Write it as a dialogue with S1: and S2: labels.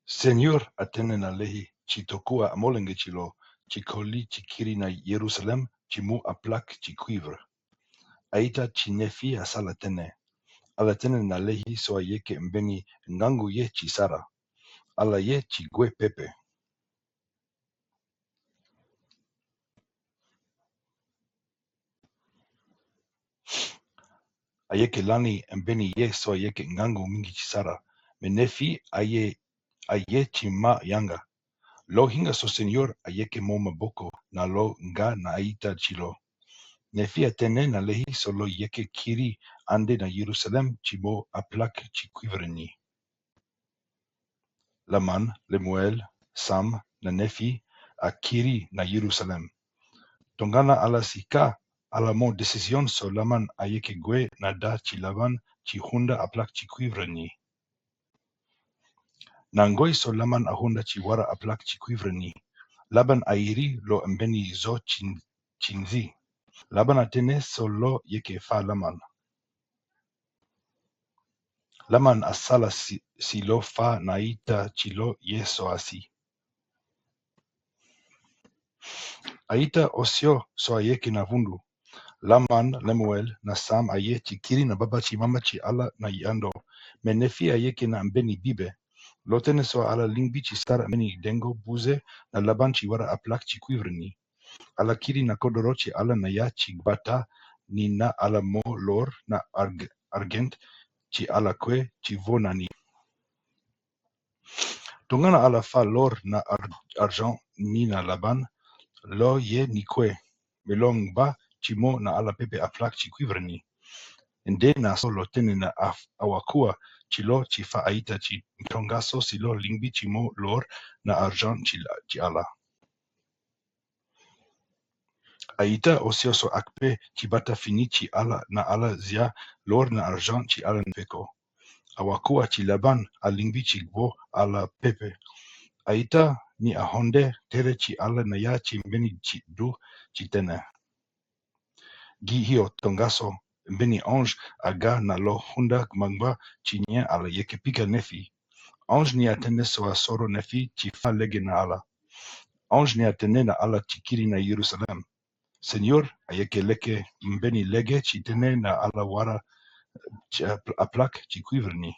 S1: Senhor atene na lehi ci tokua amolenge chilo, ci koli ci kiri na Yerusalem, ci mu aplak ci cuivre. Aita ci nefi asala tene. Ala tene na lehi soa yeke mbeni ngangu ye ci sara. Ala ye ci gue pepe. Ayeke lani mbeni ye soa yeke ngangu mingi ci sara. Menefi aye ci ma yanga. Lo hinga so Senhor ayeke mo maboko na lo nga na aita chilo. Nefi atene na lehi solo yeke kiri ande na Yerusalem ci mo aplak ci cuivre ni. Laman, Lemuel, Sam, na nefi a kiri na Yerusalem. Tongana ala sika ala mo decision so laman ayeke gue na da ci laban ci hunda aplak ci cuivre ni. Nangoi so laman a hunda ci wara aplak ci cuivre ni. Laban airi lo mbeni zo chinzi. Laban atene so lo yeke fa laman. Laman asala si lo fa na ita chilo ye so asi. Aita osio so ayeke na vundu. Laman, Lemuel, na Sam aye ci kiri na baba ci mama ci ala na yando. Menefi ayeke na mbeni bibe. Lotene so ala lingbi ci sara mbeni dengo buze na laban ci wara aplak ci cuivre ni. Ala kiri na kodoro ci ala na ya ci bata ni na ala mo lor na argent ci ala kwe ci vona ni. Tongana ala fa lor na argent ni na laban, lo ye ni kwe. Melong ba ci mo na ala pepe aplak ci cuivre ni. Nde na so lo tene na awakua ci lo ci fa aita ci tongaso si lo lingbi ci mo lor na argent ci ala. Aita osio so akpe ci bata fini ci ala na ala zia lor na argent ci ala nfeko. Awakua ci laban a lingbi ci gbo ala pepe. Aita ni ahonde tere ci ala na ya ci mbeni ci du ci tene. Gi hio tongaso mbeni ange aga na lo hunda gmangba ci nye ala yeke pika nefi. Ange ni atene so a soro nefi ci fa lege na ala. Ange ni atene na ala ci kiri na Yerusalem. Senhor ayeke leke mbeni lege ci tene na ala wara aplak ci cuivre ni.